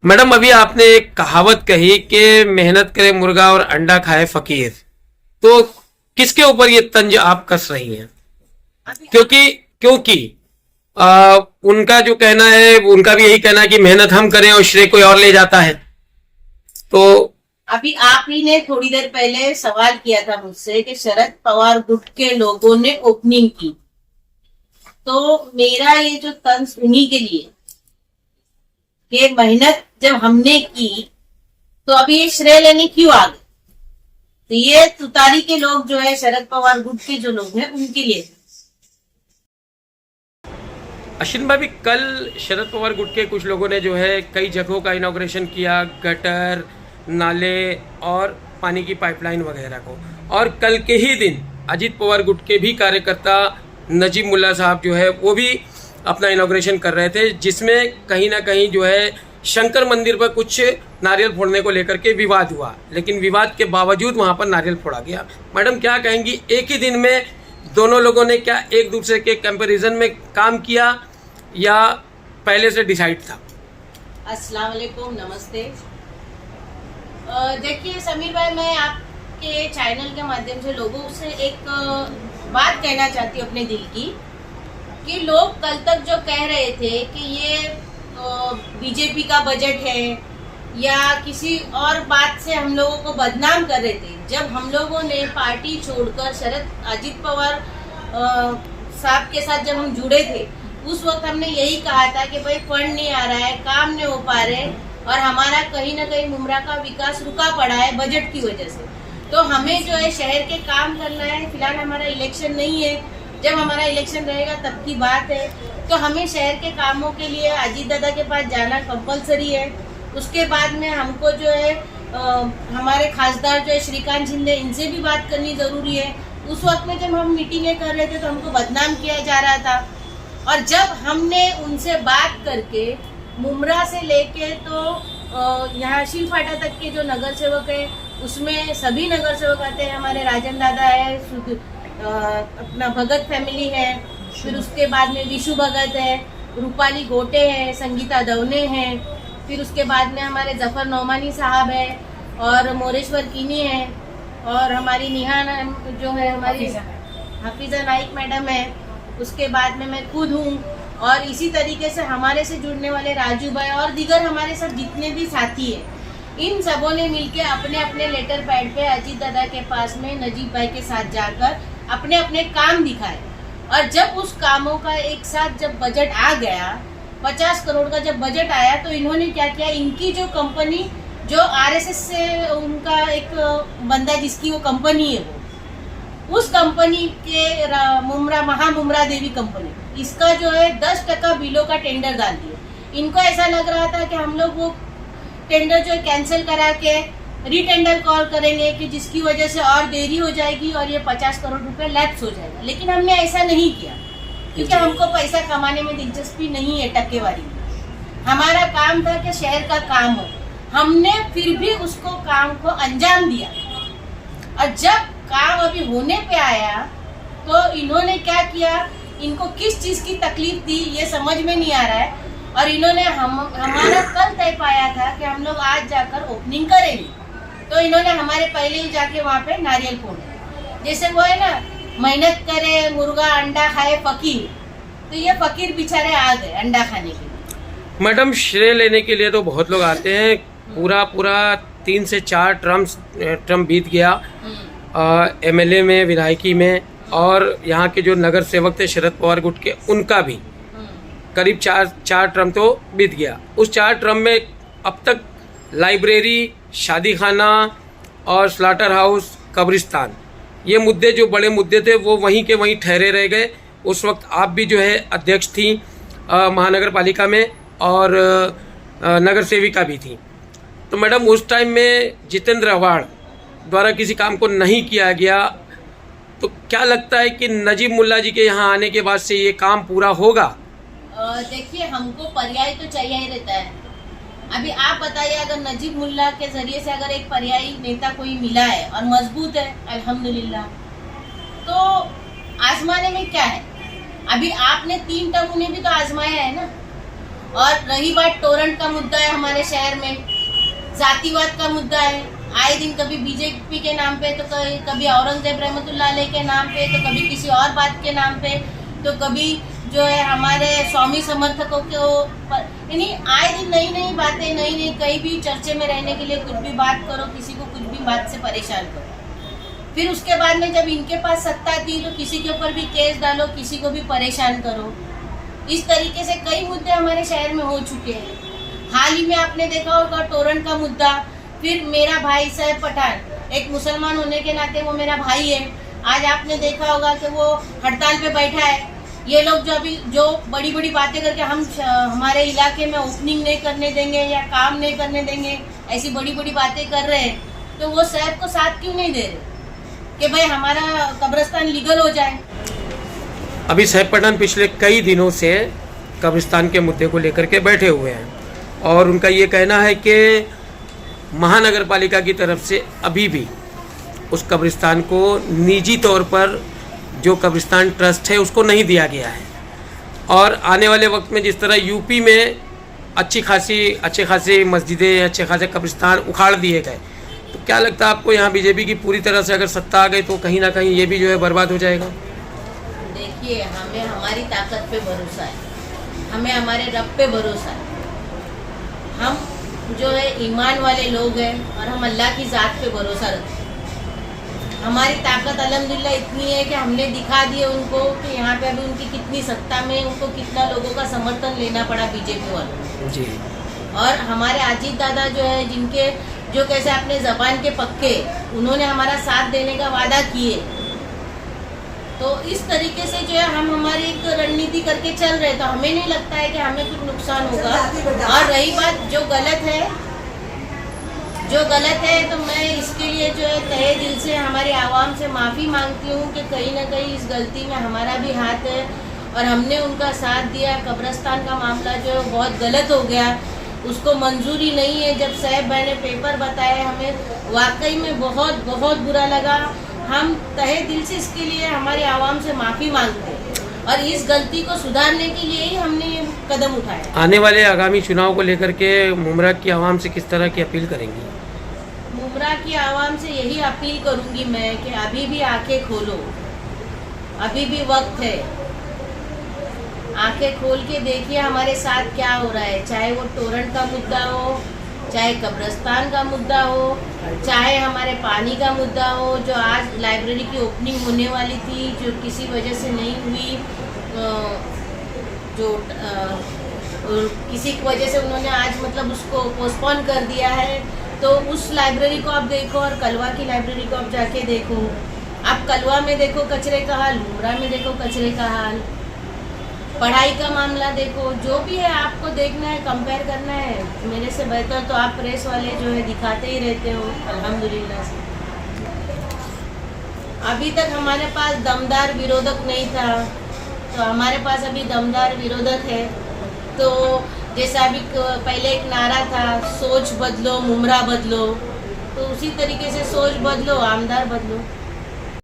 Madam, अभी आपने एक कहावत कही कि मेहनत करे मुर्गा और अंडा खाए फकीर। तो किसके ऊपर ये तंज आप कस रही हैं? क्योंकि क्योंकि उनका जो कहना है, उनका भी यही कहना है कि मेहनत हम करें और श्रेय कोई और ले जाता है। तो अभी आप ही ने थोड़ी देर पहले सवाल किया था मुझसे कि शरद पवार गुट के लोगों ने ओपनिंग की, तो मेरा ये जो तंज उन्हीं के लिए कि मेहनत जब हमने की तो अभी ये श्रेय लेने क्यों आ गए। तो ये तुतारी के लोग जो है, शरद पवार गुट के जो लोग हैं, उनके लिए। अश्विन भाभी, कल शरद पवार गुट के कुछ लोगों ने जो है कई जगहों का इनॉग्रेशन किया, गटर, नाले और पानी की पाइपलाइन वगैरह को। और कल के ही दिन अजीत पवार गुट के भी कार्यकर्ता नजीब मुल्ला साहब जो है वो भी अपना इनॉग्रेशन कर रहे थे, जिसमें कहीं ना कहीं जो है शंकर मंदिर पर कुछ नारियल फोड़ने को लेकर के विवाद हुआ, लेकिन विवाद के बावजूद वहां पर नारियल फोड़ा गया। मैडम, क्या कहेंगी, एक ही दिन में दोनों लोगों ने क्या एक दूसरे के कंपैरिजन में काम किया या पहले से डिसाइड था? अस्सलाम वालेकुम, नमस्ते। देखिए समीर भाई, मैं आपके चैनल के माध्यम से लोगों से एक बात कहना चाहती हूँ अपने दिल की, कि लोग कल तक जो कह रहे थे कि ये बीजेपी का बजट है या किसी और बात से हम लोगों को बदनाम कर रहे थे, जब हम लोगों ने पार्टी छोड़कर अजीत पवार साहब के साथ जब हम जुड़े थे, उस वक्त हमने यही कहा था कि भाई फंड नहीं आ रहा है, काम नहीं हो पा रहे और हमारा कहीं ना कहीं मुमरा का विकास रुका पड़ा है बजट की वजह से। तो हमें जो है शहर के काम करना है। फिलहाल हमारा इलेक्शन नहीं है, जब हमारा इलेक्शन रहेगा तब की बात है। तो हमें शहर के कामों के लिए अजीत दादा के पास जाना कंपलसरी है। उसके बाद में हमको जो है हमारे खासदार जो है श्रीकांत शिंदे, इनसे भी बात करनी जरूरी है। उस वक्त में जब हम मीटिंगें कर रहे थे तो हमको बदनाम किया जा रहा था, और जब हमने उनसे बात करके मुमरा से लेके तो यहाँ शिवफाटा तक के जो नगर सेवक है, उसमें सभी नगर सेवक आते हैं। हमारे राजन दादा है, अपना भगत फैमिली है, फिर उसके बाद में विशु भगत है, रूपाली गोटे है, संगीता दवने हैं, फिर उसके बाद में हमारे जफर नौमानी साहब है और मोरेश्वर कीनी है, और हमारी निहान जो है हमारी हाफिजा नाइक मैडम है। उसके बाद में मैं खुद हूँ, और इसी तरीके से हमारे से जुड़ने वाले राजू भाई और दीगर हमारे साथ जितने भी साथी हैं, इन सबों ने मिलके अपने अपने लेटर पैड पे अजीत दादा के पास में नजीब भाई के साथ जाकर अपने अपने काम दिखाए। और जब उस कामों का एक साथ जब बजट आ गया, 50 करोड़ का जब बजट आया, तो इन्होंने क्या किया, इनकी जो कंपनी जो आरएसएस से उनका एक बंदा जिसकी वो कंपनी है, वो उस कंपनी के महामुमरा देवी कंपनी, इसका जो है 10% बिलों का टेंडर डाल दिया। इनको ऐसा लग रहा था कि हम लोग वो टेंडर जो है कैंसिल करा के रीटेंडर कॉल करेंगे, कि जिसकी वजह से और देरी हो जाएगी और ये 50 करोड़ रुपए लैप्स हो जाएगा। लेकिन हमने ऐसा नहीं किया, क्योंकि हमको पैसा कमाने में दिलचस्पी नहीं है टक्केवारी में। हमारा काम था कि शहर का काम हो, हमने फिर भी उसको काम को अंजाम दिया। और जब काम अभी होने पे आया तो इन्होंने क्या किया, इनको किस चीज की तकलीफ दी ये समझ में नहीं आ रहा है। और इन्होंने हमारा कल तय पाया था कि हम लोग आज जाकर ओपनिंग करेंगे, तो इन्होंने हमारे पहले ही जाके वहाँ पे नारियल फोड़ा। जैसे वो है ना, मेहनत करे मुर्गा अंडा खाए फकीर, तो ये फकीर बेचारे आ गए अंडा खाने के लिए। मैडम, श्रेय लेने के लिए तो बहुत लोग आते हैं, पूरा 3 से 4 ट्रम बीत गया एमएलए में, विधायकी में, और यहाँ के जो नगर सेवक थे शरद पवार गुट के, उनका भी करीब 4 ट्रम तो बीत गया। उस 4 ट्रम में अब तक लाइब्रेरी, शादी खाना और स्लाटर हाउस, कब्रिस्तान, ये मुद्दे जो बड़े मुद्दे थे वो वहीं के वहीं ठहरे रह गए। उस वक्त आप भी जो है अध्यक्ष थी महानगर पालिका में, और नगर सेविका भी थी। तो मैडम, उस टाइम में जितेंद्र अवार्ड द्वारा किसी काम को नहीं किया गया, तो क्या लगता है कि नजीब मुल्ला जी के यहाँ आने के बाद से ये काम पूरा होगा? देखिए, हमको पर्याय तो चाहिए ही रहता है। अभी आप बताइए, अगर नजीब मुल्ला के जरिए से अगर एक पर्यायी नेता कोई मिला है और मजबूत है, अल्हम्दुलिल्लाह, तो आजमाने में क्या है। अभी आपने 3 टर्म उन्हें भी तो आजमाया है ना। और रही बात टोरेंट का मुद्दा है हमारे शहर में, जातिवाद का मुद्दा है। आए दिन कभी बीजेपी के नाम पे, तो कभी औरंगजेब रहमतुल्लाह अलैह के नाम पे, तो कभी किसी और बात के नाम पे, तो कभी जो है हमारे स्वामी समर्थकों के यानी आए दिन नई नई बातें, नई नई कहीं भी चर्चे में रहने के लिए कुछ भी बात करो, किसी को कुछ भी बात से परेशान करो। फिर उसके बाद में जब इनके पास सत्ता थी तो किसी के ऊपर भी केस डालो, किसी को भी परेशान करो। इस तरीके से कई मुद्दे हमारे शहर में हो चुके हैं। हाल ही में आपने देखा होगा टोरेंट का मुद्दा, फिर मेरा भाई सैफ पठान, एक मुसलमान होने के नाते वो मेरा भाई है, आज आपने देखा होगा कि वो हड़ताल पे बैठा है। ये लोग जो बड़ी बड़ी बातें करके हमारे इलाके में ओपनिंग नहीं करने देंगे या काम नहीं करने देंगे, ऐसी बड़ी बड़ी बातें कर रहे हैं, तो वो सैफ को साथ क्यों नहीं दे रहे कि भाई हमारा कब्रिस्तान लीगल हो जाए। अभी सैफ पठान पिछले कई दिनों से कब्रिस्तान के मुद्दे को लेकर के बैठे हुए हैं और उनका ये कहना है कि महानगर पालिका की तरफ से अभी भी उस कब्रिस्तान को निजी तौर पर जो कब्रिस्तान ट्रस्ट है उसको नहीं दिया गया है। और आने वाले वक्त में जिस तरह यूपी में अच्छे खासी मस्जिदें, अच्छे खासे कब्रिस्तान उखाड़ दिए गए, तो क्या लगता है आपको यहाँ बीजेपी की पूरी तरह से अगर सत्ता आ गई तो कहीं ना कहीं ये भी जो है बर्बाद हो जाएगा? देखिए, हमें हमारी ताकत पे भरोसा है, हमें हमारे रब पे भरोसा है। हम जो है ईमान वाले लोग हैं और हम अल्लाह की ज़ात पे भरोसा रखते हैं। हमारी ताकत अल्हम्दुलिल्लाह इतनी है कि हमने दिखा दिए उनको कि यहाँ पे अभी उनकी कितनी सत्ता में उनको कितना लोगों का समर्थन लेना पड़ा बीजेपी वालों जी। और हमारे अजीत दादा जो है, जिनके जो कैसे अपने ज़बान के पक्के, उन्होंने हमारा साथ देने का वादा किए। तो इस तरीके से जो है हम हमारी एक रणनीति करके चल रहे, तो हमें नहीं लगता है कि हमें कुछ नुकसान होगा। और रही बात जो गलत है तो मैं इसके लिए जो है तहे दिल से हमारे आवाम से माफ़ी मांगती हूँ कि कहीं ना कहीं इस गलती में हमारा भी हाथ है और हमने उनका साथ दिया। कब्रिस्तान का मामला जो है बहुत गलत हो गया, उसको मंजूरी नहीं है। जब साहब भाई ने पेपर बताए, हमें वाकई में बहुत बहुत बुरा लगा। हम तहे दिल से इसके लिए हमारे आवाम से माफ़ी मांगते हैं और इस गलती को सुधारने के लिए ही हमने ये कदम उठाया। आने वाले आगामी चुनाव को लेकर के मुमरा की आवाम से किस तरह की अपील करेंगी? मुमरा की आवाम से यही अपील करूंगी मैं कि अभी भी आंखें खोलो, अभी भी वक्त है। आंखें खोल के देखिए हमारे साथ क्या हो रहा है, चाहे वो टोरेंट का मुद्दा हो, चाहे कब्रिस्तान का मुद्दा हो, चाहे हमारे पानी का मुद्दा हो। जो आज लाइब्रेरी की ओपनिंग होने वाली थी, जो किसी वजह से नहीं हुई, किसी की वजह से उन्होंने आज मतलब उसको पोस्टपोन कर दिया है। तो उस लाइब्रेरी को आप देखो और कलवा की लाइब्रेरी को आप जाके देखो। आप कलवा में देखो कचरे का हाल, मुमरा में देखो कचरे का हाल, पढ़ाई का मामला देखो। जो भी है आपको देखना है, कंपेयर करना है। मेरे से बेहतर तो आप प्रेस वाले जो है दिखाते ही रहते हो, अल्हम्दुलिल्लाह से। अभी तक हमारे पास दमदार विरोधक नहीं था, तो हमारे पास अभी दमदार विरोधक है। तो जैसा अभी पहले एक नारा था, सोच बदलो मुमरा बदलो, तो उसी तरीके से सोच बदलो, आमदार बदलो।